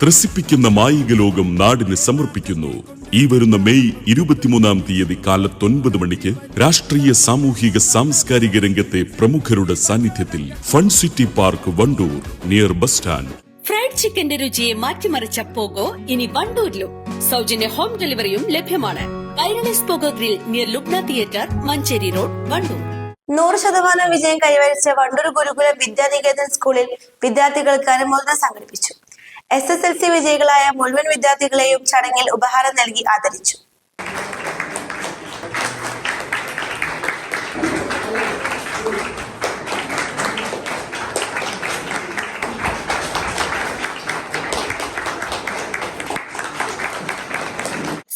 ത്രസിപ്പിക്കുന്ന മായിക ലോകം നാടിന് സമർപ്പിക്കുന്നു. ഈ വരുന്ന മെയ് 23-ാം തീയതി കാലത്ത് 9 മണിക്ക് രാഷ്ട്രീയ, സാമൂഹിക, സാംസ്കാരിക രംഗത്തെ പ്രമുഖരുടെ സാന്നിധ്യത്തിൽ fun city park Wandoor near bus stand. Fried ചിക്കന്റെ രുചിയെ മാറ്റിമറിച്ച പോഗോ ഇനി വണ്ടൂരിലും. സൗജന്യ ഹോം ഡെലിവറിയും ലഭ്യമാണ്. Kairalis Pogo Grill near Lubna theatre, Manjeri road, Wandoor. 100% വിജയം കൈവരിച്ച വണ്ടൂർ ഗുരുകുലം വിദ്യാനികേതൻ സ്കൂളിൽ വിദ്യാർത്ഥികൾക്ക് അനുമോദനം സംഘടിപ്പിച്ചു. SSLC വിജയികളായ മുഴുവൻ വിദ്യാർത്ഥികളെയും ചടങ്ങിൽ ഉപഹാരം നൽകി ആദരിച്ചു.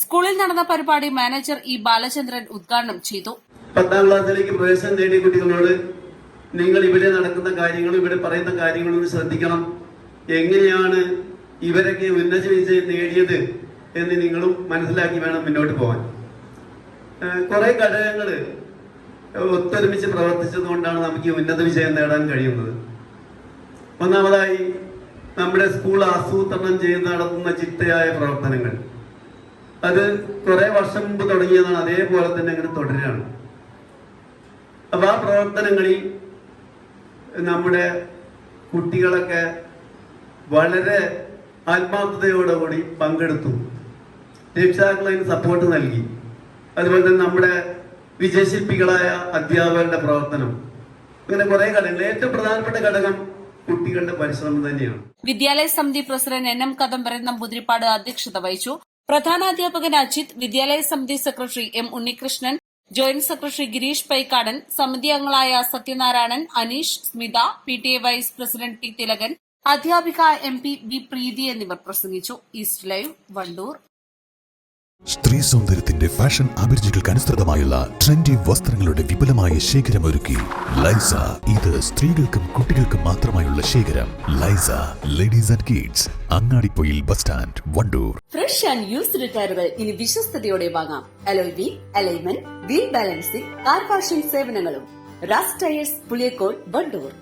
സ്കൂളിൽ നടന്ന പരിപാടി മാനേജർ ഇ ബാലചന്ദ്രൻ ഉദ്ഘാടനം ചെയ്തു. 10ാം ക്ലാസ്സിലേക്ക് പ്രവേശനം നേടിയ കുട്ടികളോട് നിങ്ങൾ ഇവിടെ നടക്കുന്ന കാര്യങ്ങളും ഇവിടെ പറയുന്ന കാര്യങ്ങളും ശ്രദ്ധിക്കണം. എങ്ങനെയാണ് ഇവരൊക്കെ ഉന്നത വിജയം നേടിയത് എന്ന് നിങ്ങളും മനസ്സിലാക്കി വേണം മുന്നോട്ട് പോകാൻ. കുറെ ഘടകങ്ങൾ ഒത്തൊരുമിച്ച് പ്രവർത്തിച്ചത് കൊണ്ടാണ് നമുക്ക് ഈ ഉന്നത വിജയം നേടാൻ കഴിയുന്നത്. ഒന്നാമതായി നമ്മുടെ സ്കൂൾ ആസൂത്രണം ചെയ്ത് നടത്തുന്ന ചിട്ടയായ പ്രവർത്തനങ്ങൾ. അത് കുറെ വർഷം മുമ്പ് തുടങ്ങിയതാണ്, അതേപോലെ തന്നെ അങ്ങനെ തുടരുകയാണ്. അപ്പൊ ആ പ്രവർത്തനങ്ങളിൽ നമ്മുടെ കുട്ടികളൊക്കെ വളരെ ആത്മാർത്ഥതയോടുകൂടി പങ്കെടുത്തു. രക്ഷിതാക്കൾ അതിന് സപ്പോർട്ട് നൽകി. അതുപോലെ തന്നെ നമ്മുടെ വിജയശില്പികളായ അധ്യാപകരുടെ പ്രവർത്തനം, അങ്ങനെ കുറെ ഘടകങ്ങൾ. ഏറ്റവും പ്രധാനപ്പെട്ട ഘടകം കുട്ടികളുടെ പരിശ്രമം തന്നെയാണ്. വിദ്യാലയ സമിതി പ്രസിഡന്റ് NM കദംബരൻ നമ്പൂതിരിപ്പാട് അധ്യക്ഷത വഹിച്ചു. പ്രധാനാധ്യാപകൻ അജിത്, വിദ്യാലയ സമിതി secretary M Unnikrishnan, joint secretary Gireesh Paikkadan, സമിതി അംഗങ്ങളായ Sathyanarayanan, Aneesh, Smitha, PTA vice president T Thilakan, അധ്യാപിക MP വി പ്രീതി എന്നിവർ പ്രസംഗിച്ചു. East live, Wandoor. സ്ത്രീ സൗന്ദര്യത്തിന്റെ ഫാഷൻ അഭിരുചികൾക്ക് അനുസൃതമായുള്ള ട്രെൻഡി വസ്ത്രങ്ങളുടെ വിപുലമായ ശേഖരമൊരുക്കി ലൈസ. ഇത് സ്ത്രീകൾക്കും കുട്ടികൾക്കും മാത്രമായുള്ള ശേഖരം. Laiza ladies and kids, Angadippoyil bus stand, Wandoor. Fresh and used ടയറുകൾ ഇനി വിശ്വസ്തയോടെ വാങ്ങാം. Alloy wheel, alignment, wheel balancing, car washing സേവനങ്ങളും. റാസ് ടയേഴ്സ്, പുളിയക്കോട്, വണ്ടൂർ.